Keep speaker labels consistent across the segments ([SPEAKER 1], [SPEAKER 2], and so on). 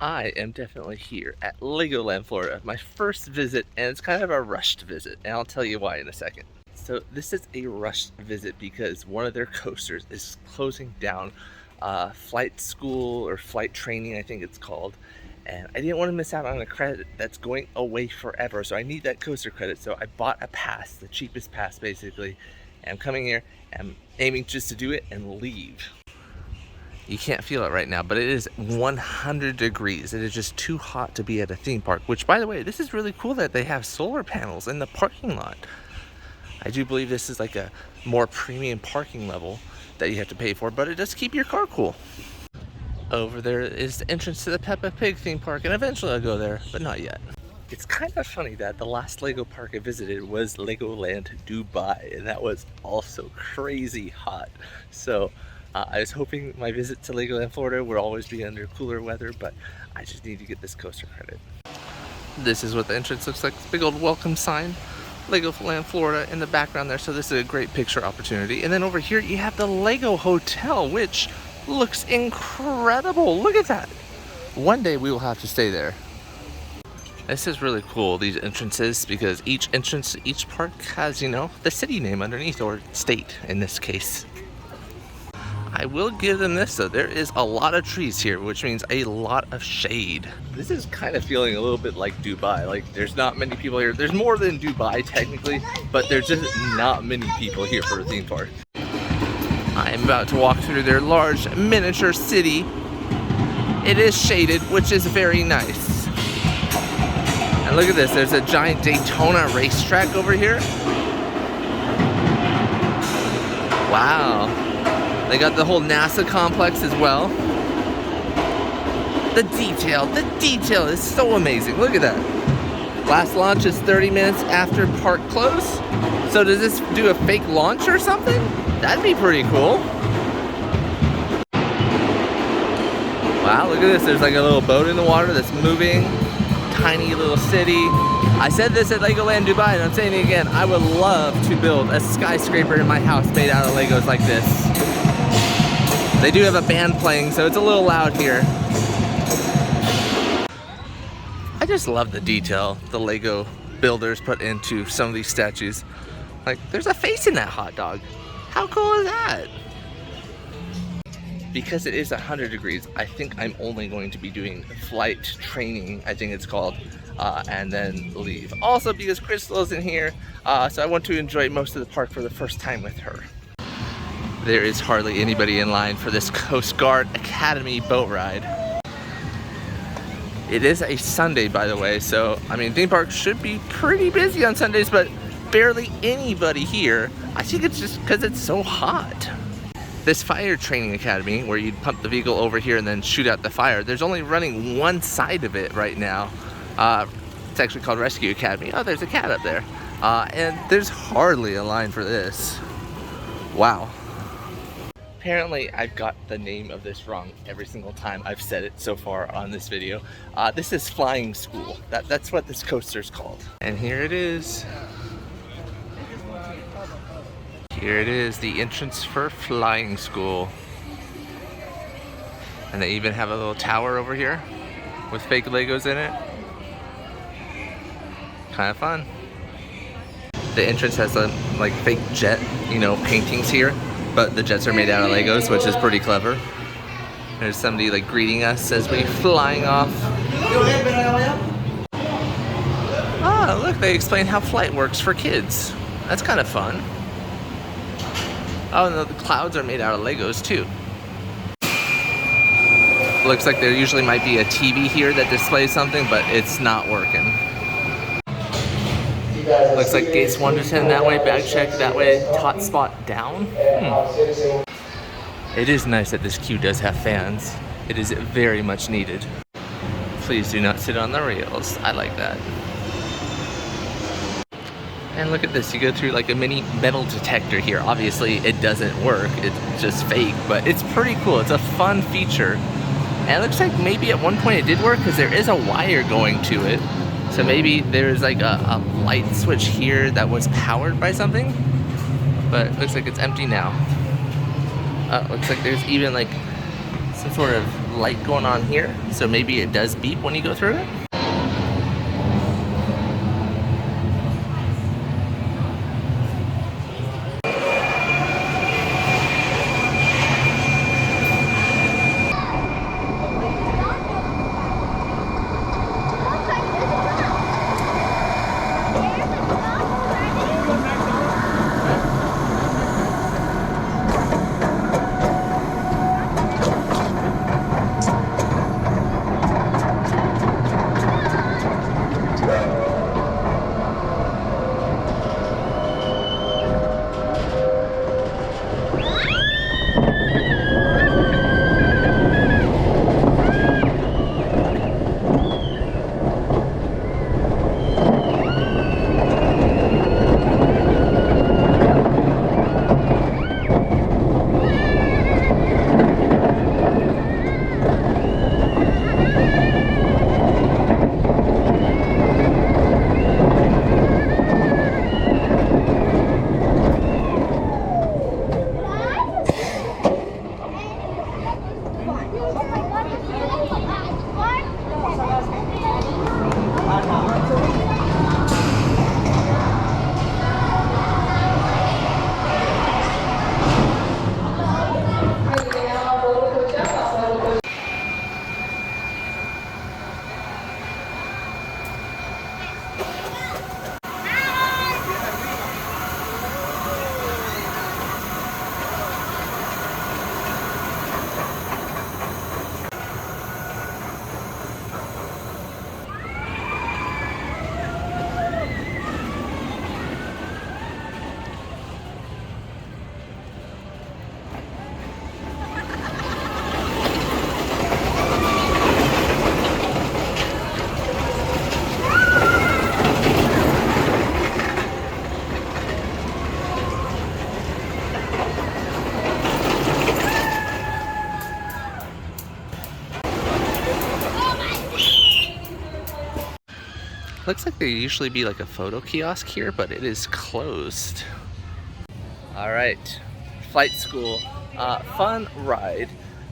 [SPEAKER 1] I am definitely here at Legoland, Florida. My first visit, and it's kind of a rushed visit, and I'll tell you why in a second. So this is a rushed visit because one of their coasters is closing down. Flight school or flight training, I think it's called. And I didn't want to miss out on a credit that's going away forever, so I need that coaster credit. So I bought a pass, the cheapest pass basically. And I'm coming here, and I'm aiming just to do it and leave. You can't feel it right now, but it is 100 degrees. It is just too hot to be at a theme park, which, by the way, this is really cool that they have solar panels in the parking lot. I do believe this is like a more premium parking level that you have to pay for, but it does keep your car cool. Over there is the entrance to the Peppa Pig theme park, and eventually I'll go there, but not yet. It's kind of funny that the last Lego park I visited was Legoland Dubai, and that was also crazy hot. So I was hoping my visit to Legoland, Florida would always be under cooler weather, but I just need to get this coaster credit. This is what the entrance looks like. Big old welcome sign, Legoland, Florida in the background there, so this is a great picture opportunity. And then over here you have the Lego Hotel, which looks incredible. Look at that. One day we will have to stay there. This is really cool, these entrances, because each entrance to each park has, you know, the city name underneath, or state in this case. I will give them this though, there is a lot of trees here, which means a lot of shade. This is kind of feeling a little bit like Dubai. Like, there's not many people here. There's more than Dubai technically, but there's just not many people here for a theme park. I am about to walk through their large miniature city. It is shaded, which is very nice. And look at this, there's a giant Daytona racetrack over here. Wow. They got the whole NASA complex as well. The detail is so amazing. Look at that. Last launch is 30 minutes after park close. So does this do a fake launch or something? That'd be pretty cool. Wow, look at this. There's like a little boat in the water that's moving. Tiny little city. I said this at Legoland Dubai, and I'm saying it again. I would love to build a skyscraper in my house made out of Legos like this. They do have a band playing, so it's a little loud here. I just love the detail the Lego builders put into some of these statues. Like, there's a face in that hot dog. How cool is that? Because it is 100 degrees, I think I'm only going to be doing flight training, I think it's called, and then leave. Also because Crystal isn't here, so I want to enjoy most of the park for the first time with her. There is hardly anybody in line for this Coast Guard Academy boat ride. It is a Sunday, by the way, so I mean, theme parks should be pretty busy on Sundays, but barely anybody here. I think it's just because it's so hot. This fire training academy, where you'd pump the vehicle over here and then shoot out the fire, there's only running one side of it right now. It's actually called Rescue Academy. Oh, there's a cat up there. And there's hardly a line for this. Wow. Apparently, I've got the name of this wrong every single time I've said it so far on this video. This is Flying School. That's what this coaster's called. And here it is. Here it is, the entrance for Flying School. And they even have a little tower over here with fake Legos in it. Kind of fun. The entrance has a like fake jet, you know, paintings here, but the jets are made out of Legos, which is pretty clever. There's somebody like greeting us as we flying off. Ah, look, they explain how flight works for kids. That's kind of fun. Oh, no, the clouds are made out of Legos too. Looks like there usually might be a TV here that displays something, but it's not working. Looks like gates 1 to 10 that way, bag check that way, tot spot down. It is nice that this queue does have fans. It is very much needed. Please do not sit on the rails. I like that. And look at this, you go through like a mini metal detector here. Obviously it doesn't work, it's just fake, but it's pretty cool. It's a fun feature. And it looks like maybe at one point it did work because there is a wire going to it. So maybe there's like a light switch here that was powered by something, but it looks like it's empty now. Looks like there's even like some sort of light going on here, so maybe it does beep when you go through it. Looks like there usually be like a photo kiosk here, but it is closed. All right, flight school, fun ride.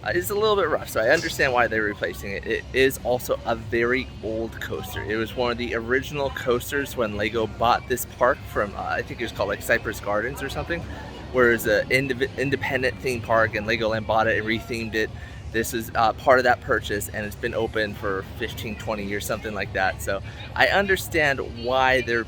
[SPEAKER 1] It's a little bit rough, so I understand why they're replacing it. It is also a very old coaster. It was one of the original coasters when Lego bought this park from, I think it was called like Cypress Gardens or something, where it's an independent theme park and Legoland bought it and rethemed it. This is part of that purchase, and it's been open for 15, 20 years, something like that. So I understand why they're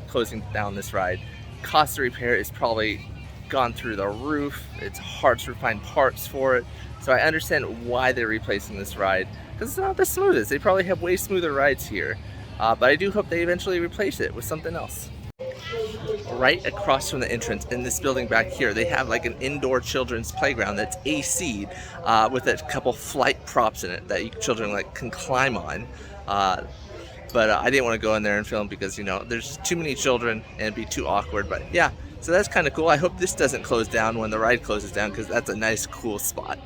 [SPEAKER 1] closing down this ride. Cost of repair is probably gone through the roof. It's hard to find parts for it. So I understand why they're replacing this ride, because it's not the smoothest. They probably have way smoother rides here. But I do hope they eventually replace it with something else. Right across from the entrance in this building back here, they have like an indoor children's playground that's AC'd with a couple flight props in it that you children like can climb on. But I didn't want to go in there and film because, you know, there's too many children and it'd be too awkward. But yeah, so that's kind of cool. I hope this doesn't close down when the ride closes down, because that's a nice, cool spot.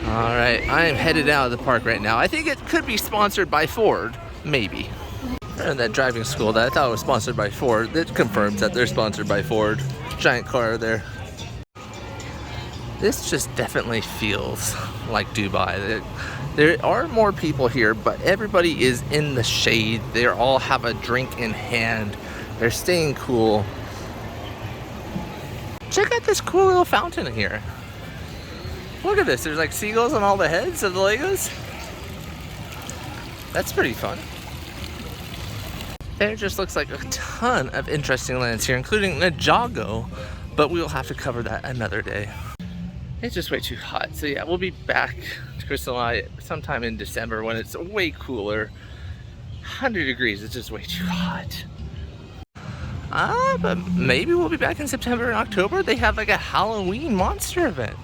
[SPEAKER 1] All right, I am headed out of the park right now. I think it could be sponsored by Ford, maybe. And that driving school that I thought was sponsored by Ford, it confirms that they're sponsored by Ford. Giant car there. This just definitely feels like Dubai. There are more people here, but everybody is in the shade. They all have a drink in hand. They're staying cool. Check out this cool little fountain here. Look at this. There's like seagulls on all the heads of the Legos. That's pretty fun. There just looks like a ton of interesting lands here, including Ninjago, but we'll have to cover that another day. It's just way too hot. So yeah, we'll be back to Crystal and I sometime in December when it's way cooler. 100 degrees, it's just way too hot. But maybe we'll be back in September and October. They have like a Halloween monster event.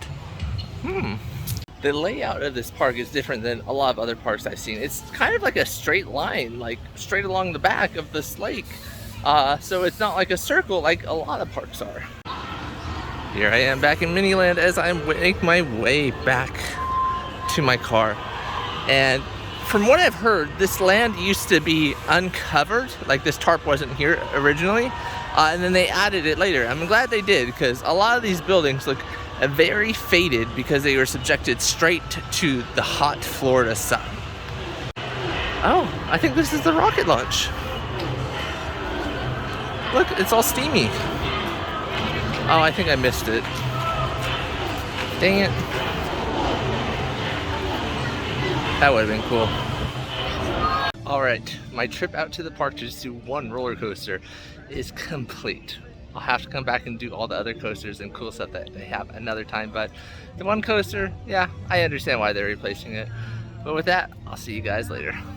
[SPEAKER 1] The layout of this park is different than a lot of other parks I've seen. It's kind of like a straight line, like straight along the back of this lake. So it's not like a circle like a lot of parks are. Here I am back in Miniland as I make my way back to my car. And from what I've heard, this land used to be uncovered, like this tarp wasn't here originally, and then they added it later. I'm glad they did, because a lot of these buildings look very faded because they were subjected straight to the hot Florida sun. Oh, I think this is the rocket launch. Look, it's all steamy. Oh, I think I missed it. Dang it. That would have been cool. Alright, my trip out to the park to just do one roller coaster is complete. I'll have to come back and do all the other coasters and cool stuff that they have another time, but the one coaster, yeah, I understand why they're replacing it. But with that, I'll see you guys later.